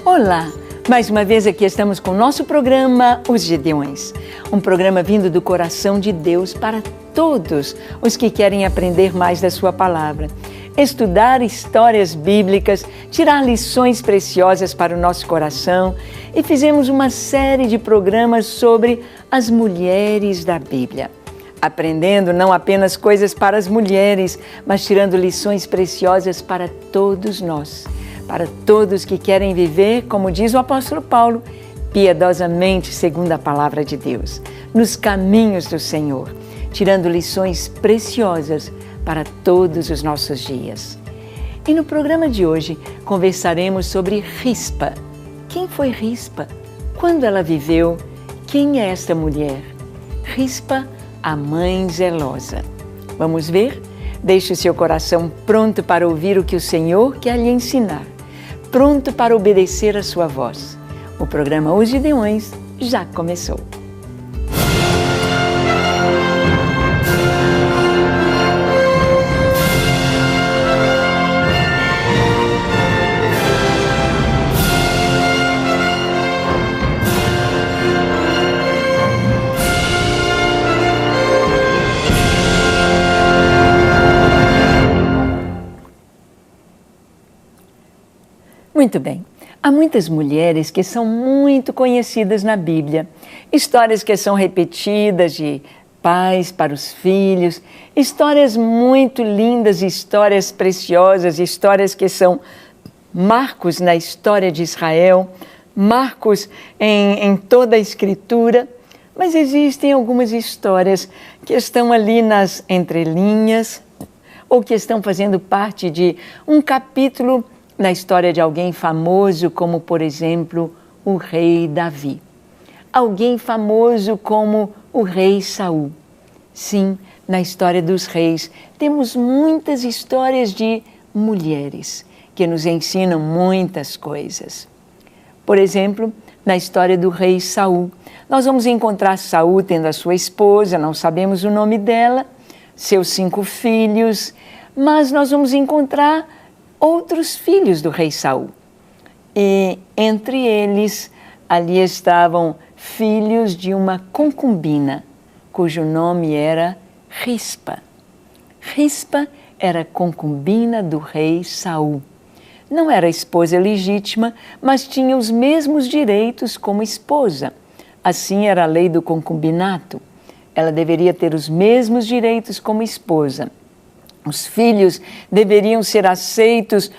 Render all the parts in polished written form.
Olá! Mais uma vez aqui estamos com o nosso programa Os Gideões. Um programa vindo do coração de Deus para todos os que querem aprender mais da sua palavra. Estudar histórias bíblicas, tirar lições preciosas para o nosso coração. E fizemos uma série de programas sobre as mulheres da Bíblia. Aprendendo não apenas coisas para as mulheres, mas tirando lições preciosas para todos nós. Para todos que querem viver, como diz o apóstolo Paulo, piedosamente segundo a palavra de Deus, nos caminhos do Senhor, tirando lições preciosas para todos os nossos dias. E no programa de hoje conversaremos sobre Rispa. Quem foi Rispa? Quando ela viveu? Quem é esta mulher? Rispa, a mãe zelosa. Vamos ver? Deixe o seu coração pronto para ouvir o que o Senhor quer lhe ensinar, pronto para obedecer a sua voz. O programa Os Gideões já começou. Muito bem, há muitas mulheres que são muito conhecidas na Bíblia, histórias que são repetidas de pais para os filhos, histórias muito lindas, histórias preciosas, histórias que são marcos na história de Israel, marcos em toda a Escritura, mas existem algumas histórias que estão ali nas entrelinhas ou que estão fazendo parte de um capítulo na história de alguém famoso, como, por exemplo, o rei Davi. Alguém famoso como o rei Saul. Sim, na história dos reis, temos muitas histórias de mulheres que nos ensinam muitas coisas. Por exemplo, na história do rei Saul, nós vamos encontrar Saul tendo a sua esposa, não sabemos o nome dela, seus 5 filhos, mas nós vamos encontrar outros filhos do rei Saul. E entre eles, ali estavam filhos de uma concubina, cujo nome era Rispa. Rispa era concubina do rei Saul. Não era esposa legítima, mas tinha os mesmos direitos como esposa. Assim era a lei do concubinato. Ela deveria ter os mesmos direitos como esposa. Os filhos deveriam ser aceitos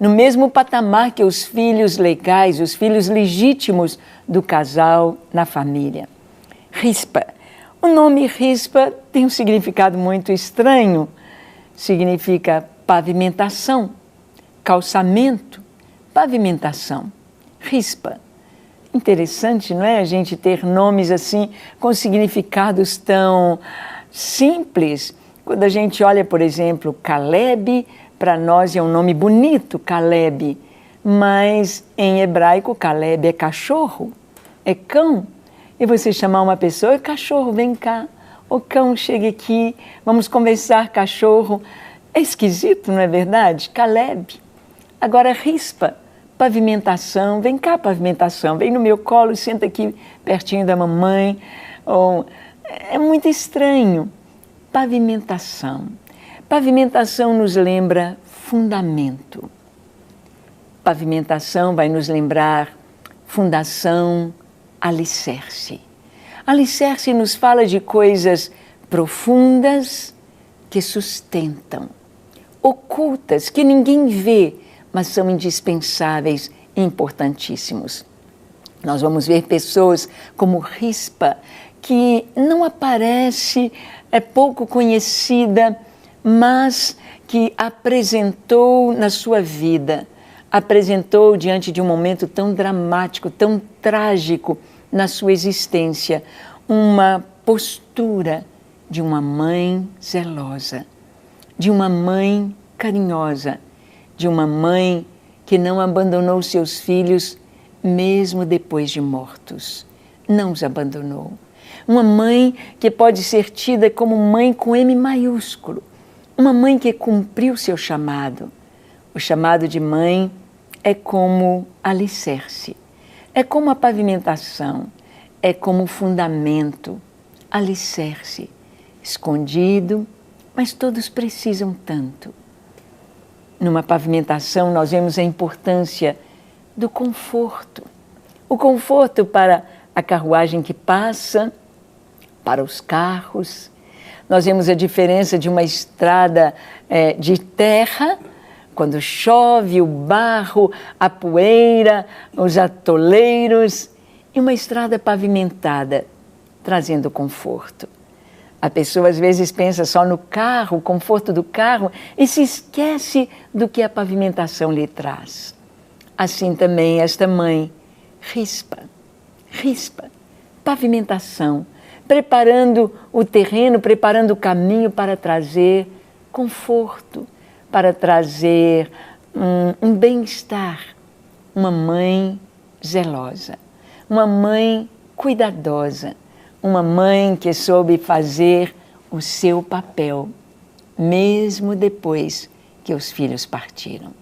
no mesmo patamar que os filhos legais, os filhos legítimos do casal na família. Rispa. O nome Rispa tem um significado muito estranho. Significa pavimentação, calçamento, pavimentação. Rispa. Interessante, não é? A gente ter nomes assim com significados tão simples. Quando a gente olha, por exemplo, Caleb, para nós é um nome bonito, Caleb, mas em hebraico Caleb é cachorro, é cão. E você chamar uma pessoa, cachorro, vem cá, ô cão, chega aqui, vamos conversar, cachorro. É esquisito, não é verdade? Caleb. Agora, Rispa, pavimentação, vem cá, pavimentação, vem no meu colo, senta aqui pertinho da mamãe. É muito estranho. Pavimentação. Pavimentação nos lembra fundamento. Pavimentação vai nos lembrar fundação, alicerce. Alicerce nos fala de coisas profundas que sustentam, ocultas, que ninguém vê, mas são indispensáveis e importantíssimos. Nós vamos ver pessoas como Rispa, que não aparece, é pouco conhecida, mas que apresentou na sua vida, apresentou diante de um momento tão dramático, tão trágico na sua existência, uma postura de uma mãe zelosa, de uma mãe carinhosa, de uma mãe que não abandonou seus filhos mesmo depois de mortos. Não os abandonou. Uma mãe que pode ser tida como mãe com M maiúsculo. Uma mãe que cumpriu seu chamado. O chamado de mãe é como alicerce, é como a pavimentação, é como fundamento, alicerce, escondido, mas todos precisam tanto. Numa pavimentação nós vemos a importância do conforto. O conforto para a carruagem que passa, para os carros. Nós vemos a diferença de uma estrada de terra, quando chove, o barro, a poeira, os atoleiros, e uma estrada pavimentada, trazendo conforto. A pessoa às vezes pensa só no carro, o conforto do carro, e se esquece do que a pavimentação lhe traz. Assim também esta mãe rispa, pavimentação, preparando o terreno, preparando o caminho para trazer conforto, para trazer um bem-estar. Uma mãe zelosa, uma mãe cuidadosa, uma mãe que soube fazer o seu papel, mesmo depois que os filhos partiram.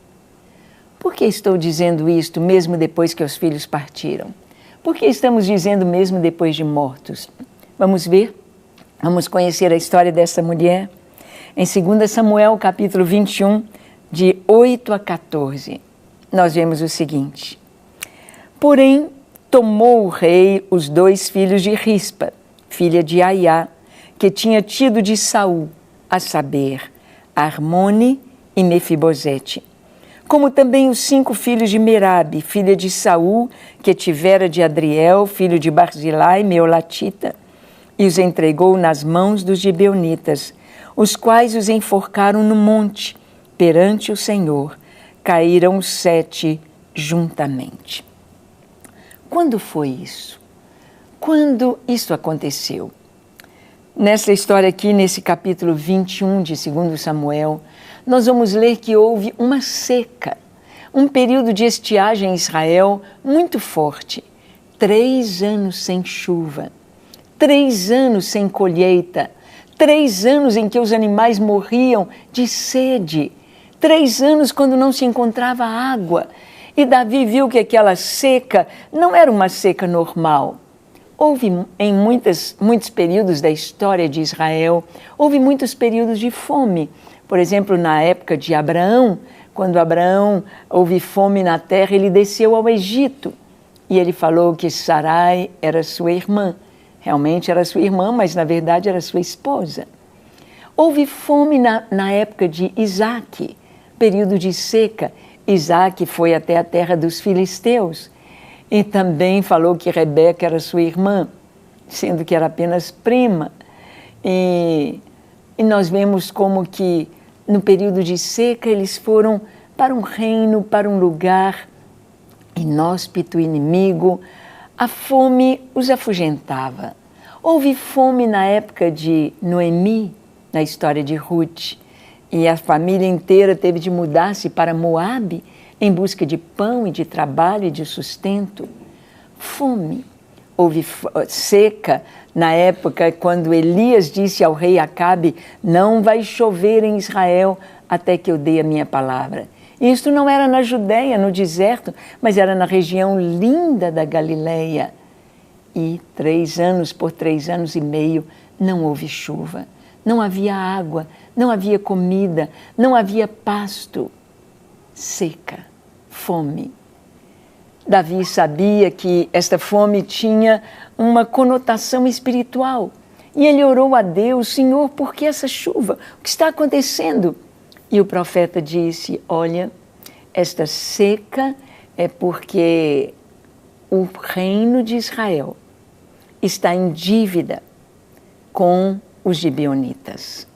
Por que estou dizendo isto mesmo depois que os filhos partiram? Por que estamos dizendo mesmo depois de mortos? Vamos ver? Vamos conhecer a história dessa mulher? Em 2 Samuel, capítulo 21, de 8 a 14, nós vemos o seguinte. Porém, tomou o rei os 2 filhos de Rispa, filha de Aiá, que tinha tido de Saul, a saber, Armone e Mefibosete, como também os 5 filhos de Merabe, filha de Saul, que tivera de Adriel, filho de Barzilai, meolatita, e os entregou nas mãos dos gibeonitas, os quais os enforcaram no monte, perante o Senhor. Caíram os 7 juntamente. Quando foi isso? Quando isso aconteceu? Nessa história aqui, nesse capítulo 21 de 2 Samuel, nós vamos ler que houve uma seca, um período de estiagem em Israel muito forte. 3 anos sem chuva, 3 anos sem colheita, 3 anos em que os animais morriam de sede, 3 anos quando não se encontrava água. E Davi viu que aquela seca não era uma seca normal. Houve em muitos períodos da história de Israel, houve muitos períodos de fome. Por exemplo, na época de Abraão, quando Abraão houve fome na terra, ele desceu ao Egito. E ele falou que Sarai era sua irmã. Realmente era sua irmã, mas na verdade era sua esposa. Houve fome na época de Isaque, período de seca. Isaque foi até a terra dos filisteus e também falou que Rebeca era sua irmã, sendo que era apenas prima. E nós vemos como que no período de seca eles foram para um reino, para um lugar inóspito, inimigo. A fome os afugentava. Houve fome na época de Noemi, na história de Ruth, e a família inteira teve de mudar-se para Moabe em busca de pão e de trabalho e de sustento. Fome. Houve seca na época quando Elias disse ao rei Acabe: não vai chover em Israel até que eu dê a minha palavra. Isto não era na Judéia, no deserto, mas era na região linda da Galileia. E 3 anos, por 3 anos e meio, não houve chuva. Não havia água, não havia comida, não havia pasto. Seca, fome. Davi sabia que esta fome tinha uma conotação espiritual. E ele orou a Deus: Senhor, por que essa chuva? O que está acontecendo? E o profeta disse: olha, esta seca é porque o reino de Israel está em dívida com os gibeonitas.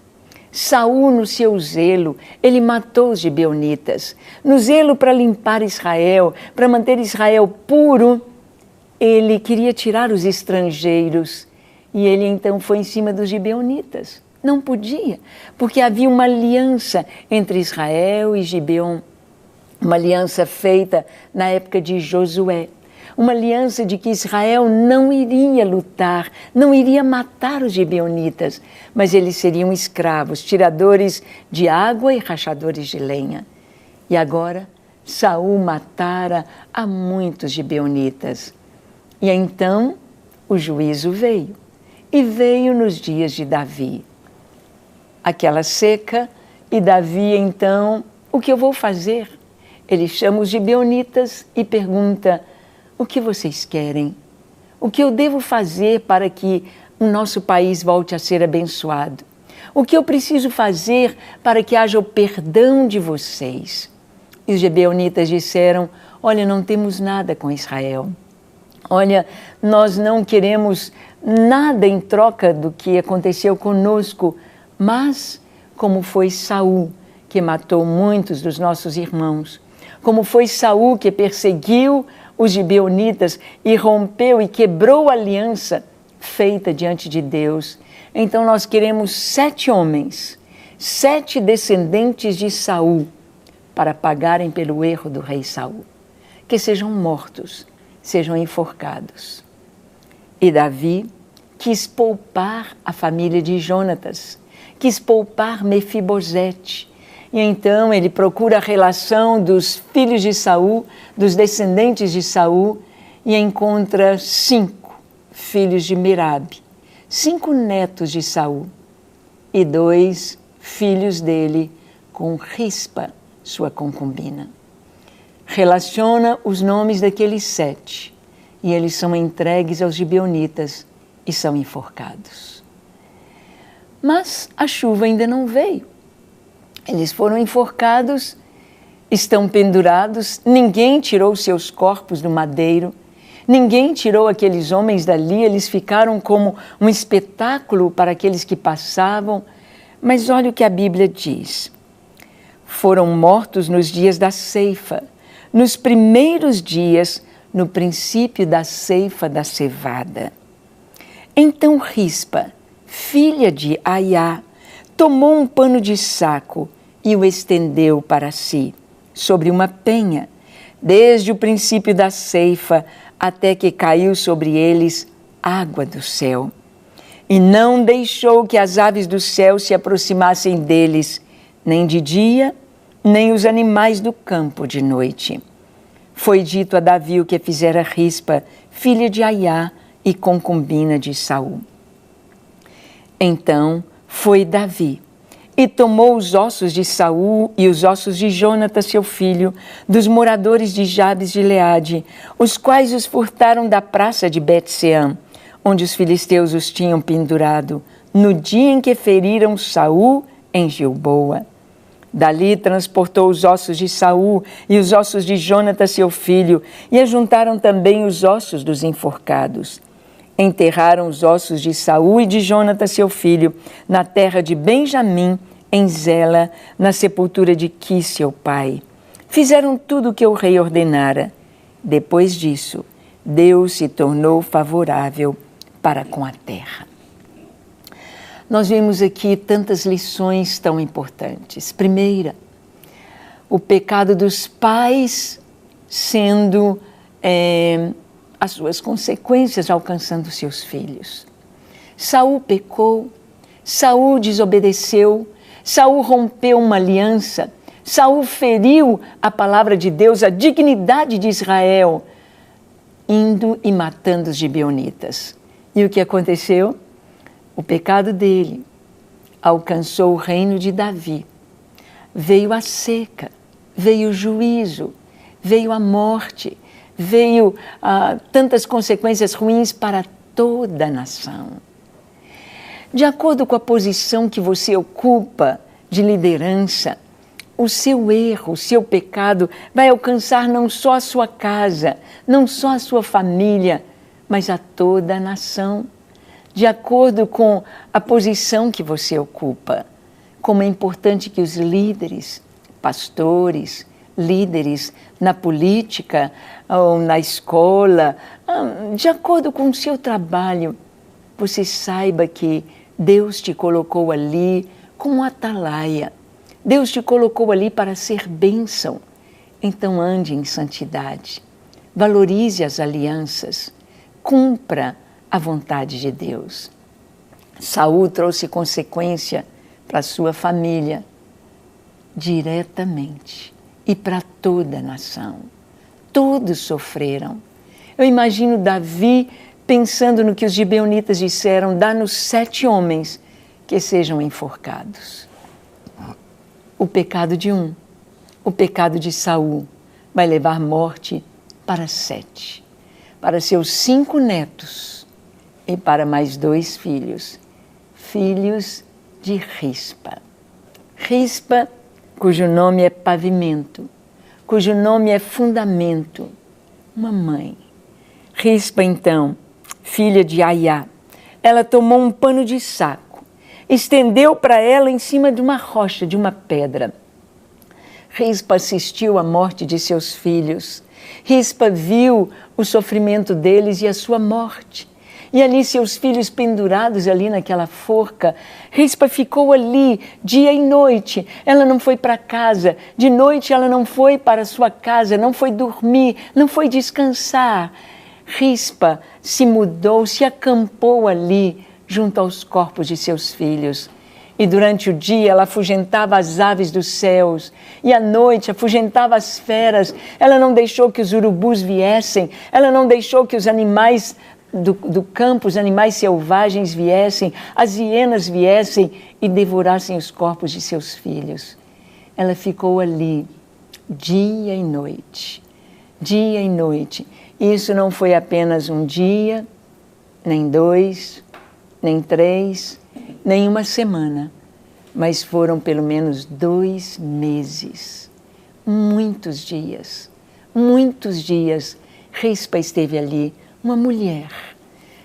Saul, no seu zelo, ele matou os gibeonitas. No zelo para limpar Israel, para manter Israel puro, ele queria tirar os estrangeiros. E ele então foi em cima dos gibeonitas. Não podia, porque havia uma aliança entre Israel e Gibeon. Uma aliança feita na época de Josué. Uma aliança de que Israel não iria lutar, não iria matar os gibeonitas, mas eles seriam escravos, tiradores de água e rachadores de lenha. E agora Saul matara a muitos gibeonitas. E então o juízo veio, e veio nos dias de Davi. Aquela seca, e Davi então, o que eu vou fazer? Ele chama os gibeonitas e pergunta: o que vocês querem? O que eu devo fazer para que o nosso país volte a ser abençoado? O que eu preciso fazer para que haja o perdão de vocês? E os gibeonitas disseram: olha, não temos nada com Israel. Olha, nós não queremos nada em troca do que aconteceu conosco, mas como foi Saul que matou muitos dos nossos irmãos, como foi Saul que perseguiu os gibeonitas e rompeu e quebrou a aliança feita diante de Deus. Então nós queremos 7 homens, 7 descendentes de Saul, para pagarem pelo erro do rei Saul, que sejam mortos, sejam enforcados. E Davi quis poupar a família de Jonatas, quis poupar Mefibosete. E então ele procura a relação dos filhos de Saul, dos descendentes de Saul, e encontra 5 filhos de Merabe, 5 netos de Saul, e 2 filhos dele com Rispa, sua concubina. Relaciona os nomes daqueles 7, e eles são entregues aos gibeonitas e são enforcados. Mas a chuva ainda não veio. Eles foram enforcados, estão pendurados, ninguém tirou seus corpos do madeiro, ninguém tirou aqueles homens dali, eles ficaram como um espetáculo para aqueles que passavam. Mas olha o que a Bíblia diz: foram mortos nos dias da ceifa, nos primeiros dias, no princípio da ceifa da cevada. Então Rispa, filha de Aiá, tomou um pano de saco e o estendeu para si, sobre uma penha, desde o princípio da ceifa até que caiu sobre eles água do céu. E não deixou que as aves do céu se aproximassem deles, nem de dia, nem os animais do campo de noite. Foi dito a Davi o que fizera Rispa, filha de Aiá e concubina de Saul. Então foi Davi e tomou os ossos de Saul e os ossos de Jonatas, seu filho, dos moradores de Jabes de Gileade, os quais os furtaram da praça de Bet-seã, onde os filisteus os tinham pendurado, no dia em que feriram Saul em Gilboa. Dali transportou os ossos de Saul e os ossos de Jonatas, seu filho, e ajuntaram também os ossos dos enforcados. Enterraram os ossos de Saul e de Jonatas, seu filho, na terra de Benjamim, em Zela, na sepultura de Quis, seu pai. Fizeram tudo o que o rei ordenara. Depois disso, Deus se tornou favorável para com a terra. Nós vimos aqui tantas lições tão importantes. Primeira, o pecado dos pais sendo as suas consequências alcançando seus filhos. Saul pecou, Saul desobedeceu, Saul rompeu uma aliança, Saul feriu a palavra de Deus, a dignidade de Israel, indo e matando os gibeonitas. E o que aconteceu? O pecado dele alcançou o reino de Davi. Veio a seca, veio o juízo, veio a morte, veio tantas consequências ruins para toda a nação. De acordo com a posição que você ocupa de liderança, o seu erro, o seu pecado vai alcançar não só a sua casa, não só a sua família, mas a toda a nação. De acordo com a posição que você ocupa, como é importante que os líderes, pastores, líderes na política ou na escola, de acordo com o seu trabalho, você saiba que Deus te colocou ali como atalaia. Deus te colocou ali para ser bênção. Então ande em santidade, valorize as alianças, cumpra a vontade de Deus. Saul trouxe consequência para a sua família diretamente e para toda a nação. Todos sofreram. Eu imagino Davi pensando no que os gibeonitas disseram: dá-nos 7 homens que sejam enforcados. O pecado de um, o pecado de Saul, vai levar morte para 7, para seus 5 netos e para mais 2 filhos, filhos de Rispa. Rispa, cujo nome é pavimento, cujo nome é fundamento, uma mãe. Rispa, então, filha de Aiá, ela tomou um pano de saco, estendeu para ela em cima de uma rocha, de uma pedra. Rispa assistiu à morte de seus filhos. Rispa viu o sofrimento deles e a sua morte. E ali seus filhos pendurados ali naquela forca. Rispa ficou ali dia e noite. Ela não foi para casa. De noite ela não foi para sua casa, não foi dormir, não foi descansar. Rispa se mudou, se acampou ali junto aos corpos de seus filhos. E durante o dia ela afugentava as aves dos céus, e à noite afugentava as feras. Ela não deixou que os urubus viessem, ela não deixou que os animais do campo, os animais selvagens viessem, as hienas viessem e devorassem os corpos de seus filhos. Ela ficou ali dia e noite, dia e noite. E isso não foi apenas um dia, nem 2, nem 3, nem uma semana, mas foram pelo menos 2 meses. Muitos dias, Rispa esteve ali, uma mulher,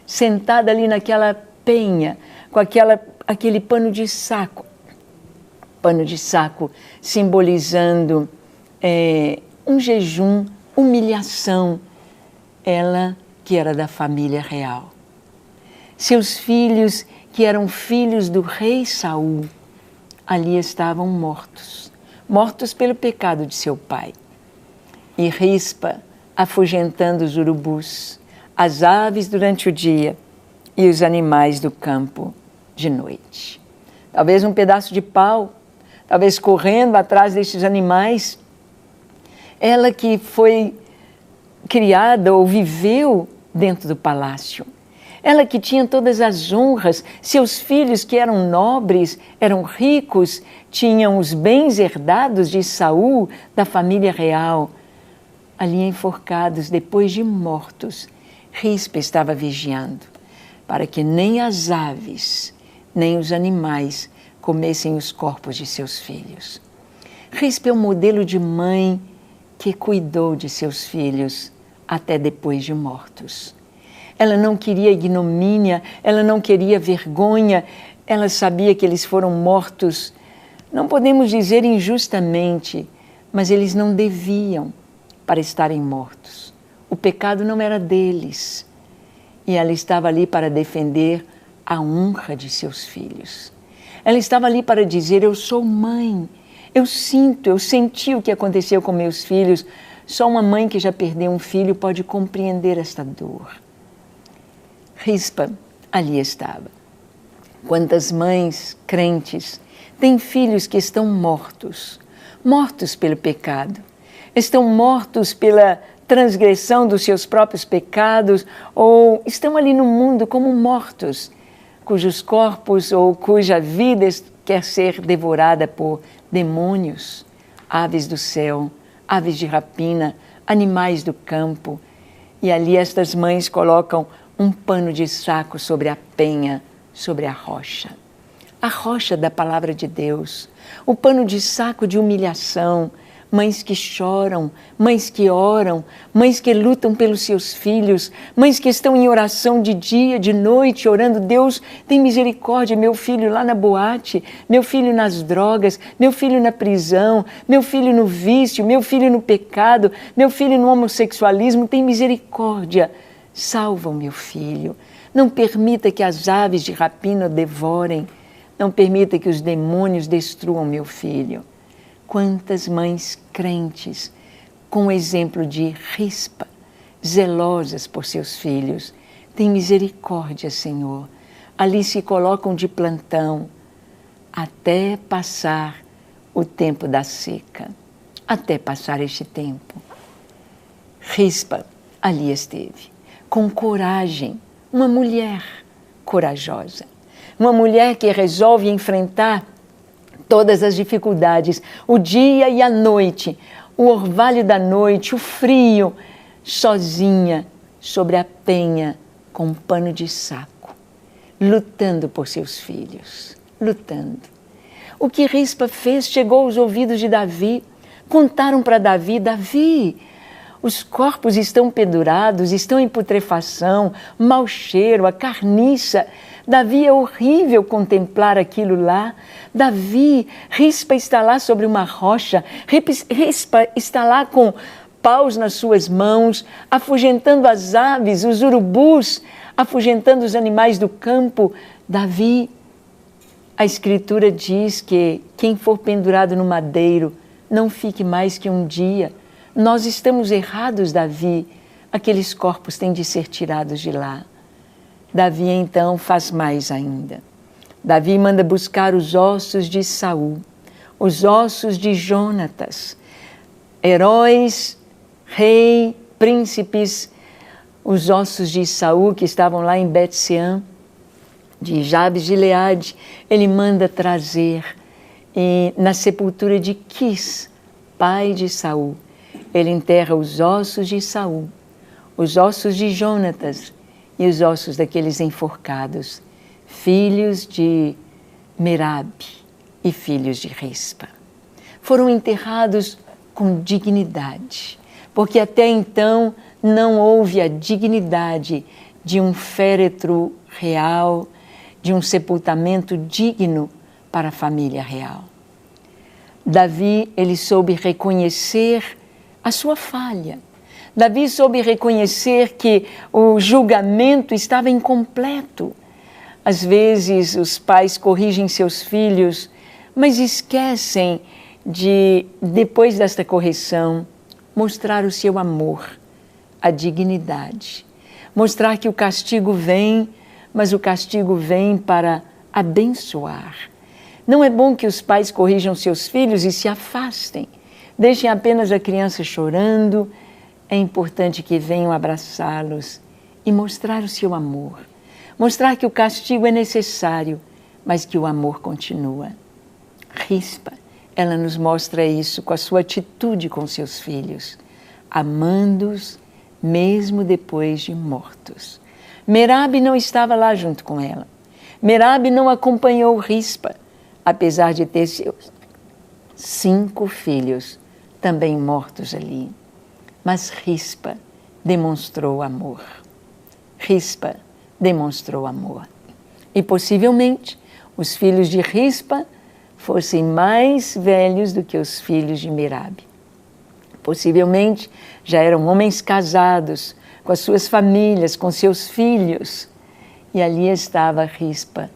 sentada ali naquela penha, com aquele pano de saco simbolizando um jejum, humilhação. Ela que era da família real. Seus filhos, que eram filhos do rei Saul, ali estavam mortos, mortos pelo pecado de seu pai. E Rispa afugentando os urubus, as aves durante o dia e os animais do campo de noite. Talvez um pedaço de pau, talvez correndo atrás destes animais. Ela que foi criada ou viveu dentro do palácio. Ela que tinha todas as honras, seus filhos que eram nobres, eram ricos, tinham os bens herdados de Saul, da família real. Ali enforcados, depois de mortos, Rispa estava vigiando, para que nem as aves, nem os animais comessem os corpos de seus filhos. Rispa é um modelo de mãe que cuidou de seus filhos até depois de mortos. Ela não queria ignomínia, ela não queria vergonha, ela sabia que eles foram mortos, não podemos dizer injustamente, mas eles não deviam para estarem mortos. O pecado não era deles. E ela estava ali para defender a honra de seus filhos. Ela estava ali para dizer: eu sou mãe, eu senti o que aconteceu com meus filhos. Só uma mãe que já perdeu um filho pode compreender esta dor. Rispa ali estava. Quantas mães crentes têm filhos que estão mortos, mortos pelo pecado, estão mortos pela transgressão dos seus próprios pecados, ou estão ali no mundo como mortos, cujos corpos ou cuja vida quer ser devorada por demônios, aves do céu, aves de rapina, animais do campo. E ali estas mães colocam um pano de saco sobre a penha, sobre a rocha da palavra de Deus, o pano de saco de humilhação. Mães que choram, mães que oram, mães que lutam pelos seus filhos, mães que estão em oração de dia, de noite, orando: Deus, tem misericórdia, meu filho lá na boate, meu filho nas drogas, meu filho na prisão, meu filho no vício, meu filho no pecado, meu filho no homossexualismo, tem misericórdia. Salva o meu filho. Não permita que as aves de rapina o devorem. Não permita que os demônios destruam meu filho. Quantas mães crentes, com o exemplo de Rispa, zelosas por seus filhos, tem misericórdia, Senhor. Ali se colocam de plantão até passar o tempo da seca. até passar este tempo. Rispa ali esteve, com coragem, uma mulher corajosa, uma mulher que resolve enfrentar todas as dificuldades, o dia e a noite, o orvalho da noite, o frio, sozinha sobre a penha com um pano de saco, lutando por seus filhos, lutando. O que Rispa fez chegou aos ouvidos de Davi. Contaram para Davi: Davi, os corpos estão pendurados, estão em putrefação, mau cheiro, a carniça. Davi, é horrível contemplar aquilo lá. Davi, Rispa está lá sobre uma rocha, Rispa está lá com paus nas suas mãos, afugentando as aves, os urubus, afugentando os animais do campo. Davi, a Escritura diz que quem for pendurado no madeiro não fique mais que um dia. Nós estamos errados, Davi. Aqueles corpos têm de ser tirados de lá. Davi então faz mais ainda. Davi manda buscar os ossos de Saul, os ossos de Jonatas, heróis, rei, príncipes, os ossos de Saul que estavam lá em Bet-sean, de Jabes de Gileade. Ele manda trazer, e na sepultura de Quis, pai de Saul, ele enterra os ossos de Saul, os ossos de Jonatas e os ossos daqueles enforcados, filhos de Merabe e filhos de Rispa. Foram enterrados com dignidade, porque até então não houve a dignidade de um féretro real, de um sepultamento digno para a família real. Davi, ele soube reconhecer a sua falha. Davi soube reconhecer que o julgamento estava incompleto. Às vezes os pais corrigem seus filhos, mas esquecem de, depois desta correção, mostrar o seu amor, a dignidade. Mostrar que o castigo vem, mas o castigo vem para abençoar. Não é bom que os pais corrijam seus filhos e se afastem, deixem apenas a criança chorando. É importante que venham abraçá-los e mostrar o seu amor. Mostrar que o castigo é necessário, mas que o amor continua. Rispa, ela nos mostra isso com a sua atitude com seus filhos, amando-os mesmo depois de mortos. Merabe não estava lá junto com ela. Merabe não acompanhou Rispa, apesar de ter seus 5 filhos também mortos ali. Mas Rispa demonstrou amor. Rispa demonstrou amor. E possivelmente os filhos de Rispa fossem mais velhos do que os filhos de Merabe. Possivelmente já eram homens casados, com as suas famílias, com seus filhos. E ali estava Rispa,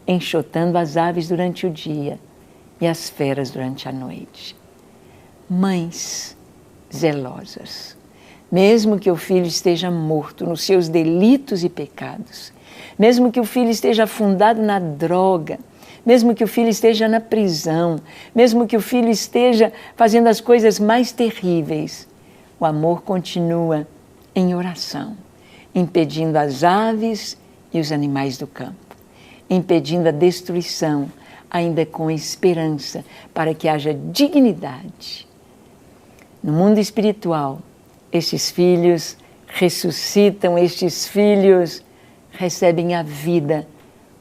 enxotando as aves durante o dia e as feras durante a noite. Mães zelosas. Mesmo que o filho esteja morto nos seus delitos e pecados, mesmo que o filho esteja afundado na droga, mesmo que o filho esteja na prisão, mesmo que o filho esteja fazendo as coisas mais terríveis, o amor continua em oração, impedindo as aves e os animais do campo, impedindo a destruição, ainda com esperança, para que haja dignidade. No mundo espiritual, estes filhos ressuscitam, estes filhos recebem a vida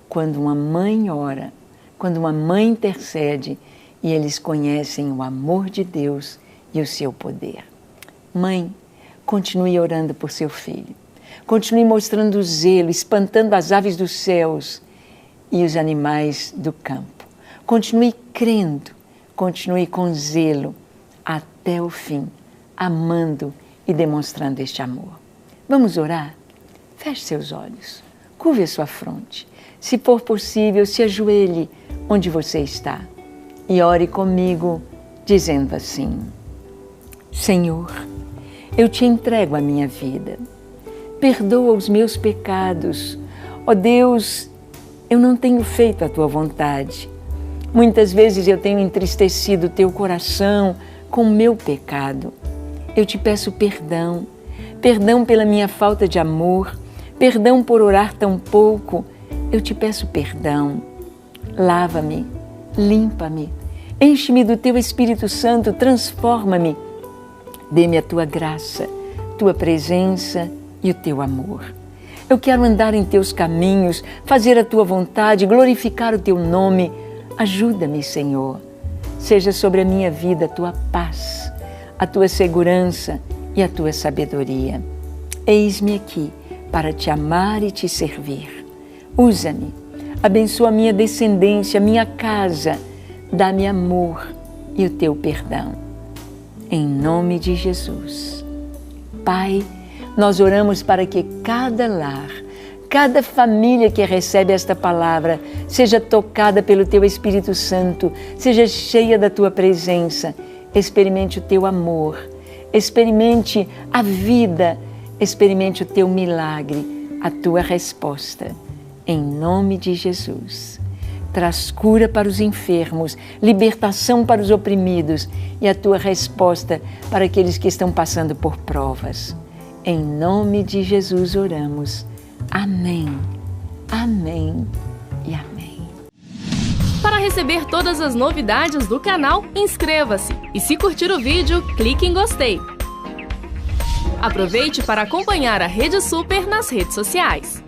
quando uma mãe ora, quando uma mãe intercede e eles conhecem o amor de Deus e o seu poder. Mãe, continue orando por seu filho. Continue mostrando zelo, espantando as aves dos céus e os animais do campo. Continue crendo, continue com zelo até o fim, amando e demonstrando este amor. Vamos orar? Feche seus olhos, curve a sua fronte. Se for possível, se ajoelhe onde você está e ore comigo, dizendo assim: Senhor, eu te entrego a minha vida. Perdoa os meus pecados. Ó Deus, eu não tenho feito a tua vontade. Muitas vezes eu tenho entristecido o teu coração com o meu pecado. Eu te peço perdão, perdão pela minha falta de amor, perdão por orar tão pouco. Eu te peço perdão. Lava-me, limpa-me, enche-me do teu Espírito Santo, transforma-me. Dê-me a tua graça, tua presença e o teu amor. Eu quero andar em teus caminhos, fazer a tua vontade, glorificar o teu nome. Ajuda-me, Senhor. Seja sobre a minha vida a tua paz, a tua segurança e a tua sabedoria. Eis-me aqui para te amar e te servir. Usa-me, abençoa a minha descendência, a minha casa. Dá-me amor e o teu perdão. Em nome de Jesus. Pai, nós oramos para que cada lar, cada família que recebe esta palavra seja tocada pelo Teu Espírito Santo, seja cheia da Tua presença, experimente o Teu amor, experimente a vida, experimente o Teu milagre, a Tua resposta. Em nome de Jesus. Traz cura para os enfermos, libertação para os oprimidos e a Tua resposta para aqueles que estão passando por provas. Em nome de Jesus oramos. Amém, amém e amém. Para receber todas as novidades do canal, inscreva-se e se curtir o vídeo, clique em gostei. Aproveite para acompanhar a Rede Super nas redes sociais.